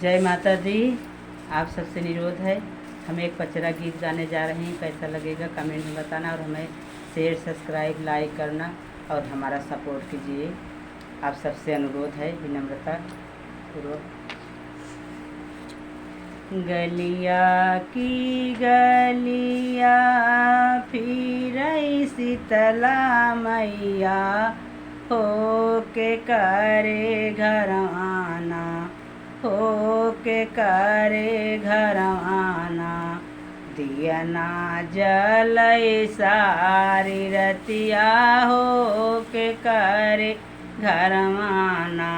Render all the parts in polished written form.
जय माता दी। आप सबसे निरोध है, हम एक पचरा गीत गाने जा रहे हैं। कैसा लगेगा कमेंट में बताना और हमें शेयर सब्सक्राइब लाइक करना और हमारा सपोर्ट कीजिए। आप सबसे अनुरोध है विनम्रता पूर्वक। गलिया की गलिया फिर शीतला मैया हो के करे घर आना, हो के करे घर आना। दिया ना जलय सारी रतिया हो के करे घर आना।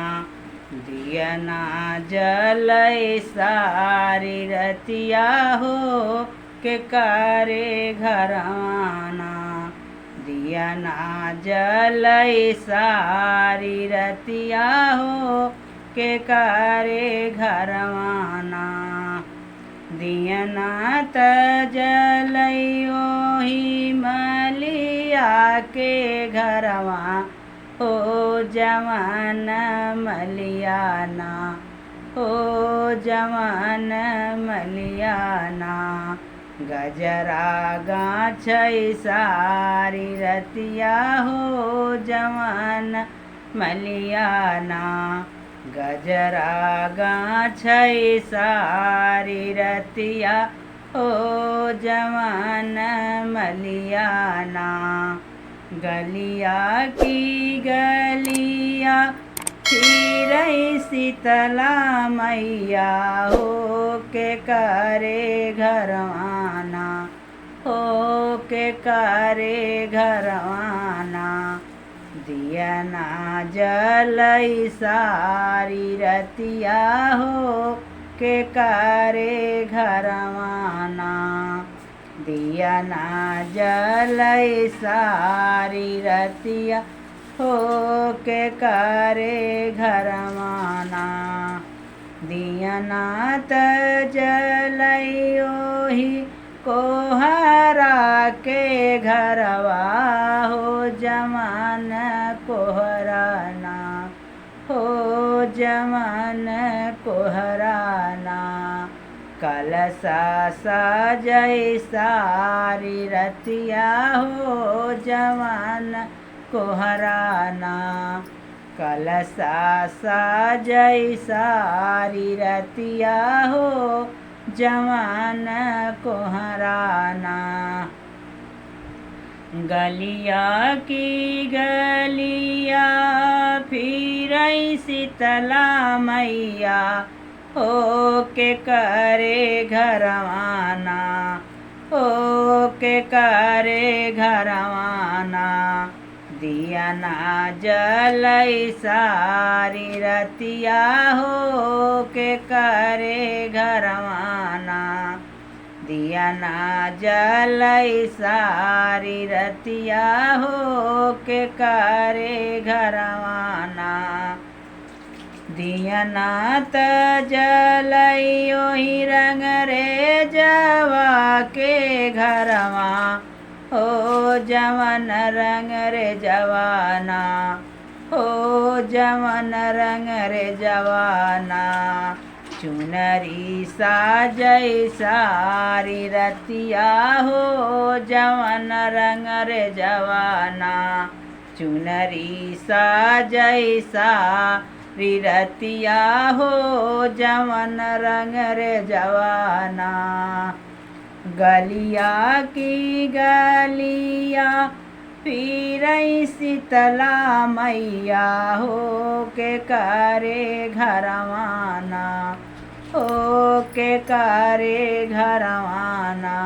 दिया ना जलय सारी रतिया हो के करे घर आना। दिया ना जलय सारी रतिया हो के करे घर आना। दिया ना त जलयो ही मलिया के घरवा हो जवान मलियाना, हो जवान मलियाना। गजरा गाछै सारी रतिया हो जवान मलियाना। गजरा गाछै सारी रतिया हो जवान मलियाना। गलिया की गलिया फिर शीतला मैया हो के करे घर आना, हो के करे घर आना। दिया ना जलय सारी रतिया हो के करे घर आना। दिया ना जलय सारी रतिया हो के करे घर आना। दिया ना त जलयो ही कोहरा के घरवा हो जवान कोहराना, हो जवान कोहराना। कलसा सजय सारी रतिया हो जवान कोहराना। कलसा सजय सारी रतिया हो जवान कोहराना। गलिया की गलिया फिर शीतला मैया हो के करे घर आना, हो के करे घर आना। दिया ना जलय सारी रतिया हो के करे घर आना। दिया ना जलय सारी रतिया हो के करे घर आना। दिया ना त जलयो ही रंग रे जवा के घरवा हो जवन रंग रे जवाना, हो जवन रंग रे जवाना। चुनरी साजय सारी रतिया हो जवन रंग रे जवाना। चुनरी साजय सारी रतिया हो जवन रंग रे जवाना। गलिया की गलिया फिर शीतला मैया हो के करे घर आना, हो के करे घर आना।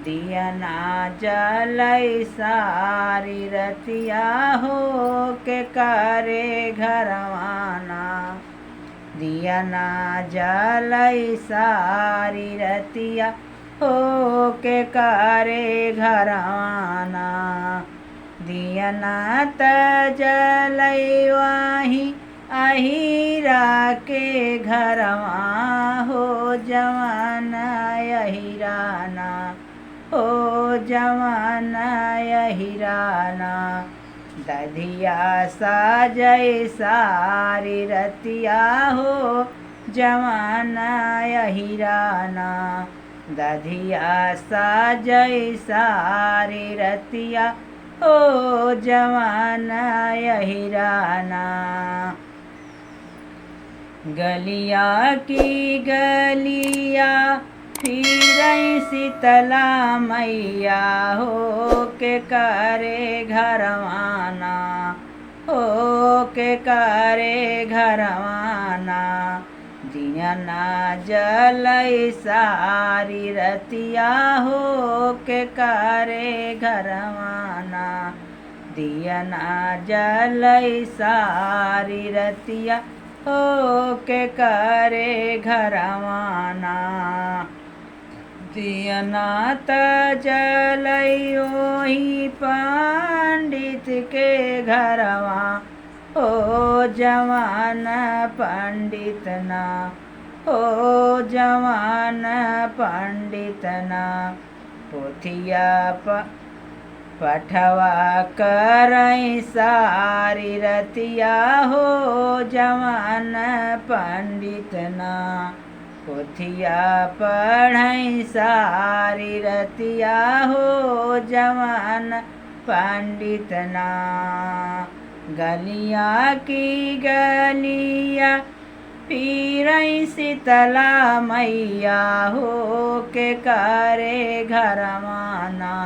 दिया ना जलय सारी रतिया हो के करे घर आना। दिया ना जलय सारी रतिया हो के करे घर आना। दिया ना त जलय वाही अहिरा के घरवा हो जवान अहिराना, हो जवान अहिराना। दधिया साजय सारी रतिया हो जवाना अहिराना दधिया साजय सारी रतिया हो जवाना अहिराना। गलिया की गलिया फिरई शीतला मैया हो के करे घरवाना हो के करे घरवाना। दिया ना जलई सारी रतिया हो के करे घरवाना। दिया ना जलई सारी रतिया हो के करे घरवाना। दिया ना त जलई ओही पंडित के घरवा ओ जवान पंडित ना ओ जवान पंडित ना। पोथिया पठवा करई सारी रतिया हो जवान पंडित ना। पोथिया पढ़ई सारी रतिया हो जवान पंडित ना। गलिया की गलिया फिरई शीतला मैया हो के करे घरवाना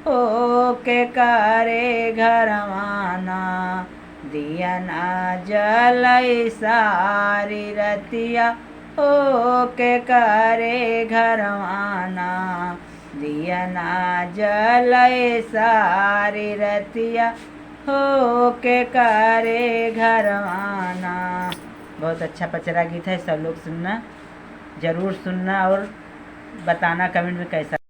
हो के करे घरवाना। दिया ना जलई सारी रतिया हो के करे घरवाना। दिया ना जलई सारी रतिया हो के करे घरवाना। बहुत अच्छा पचरा गीत है, सब लोग सुनना, ज़रूर सुनना और बताना कमेंट में कैसा।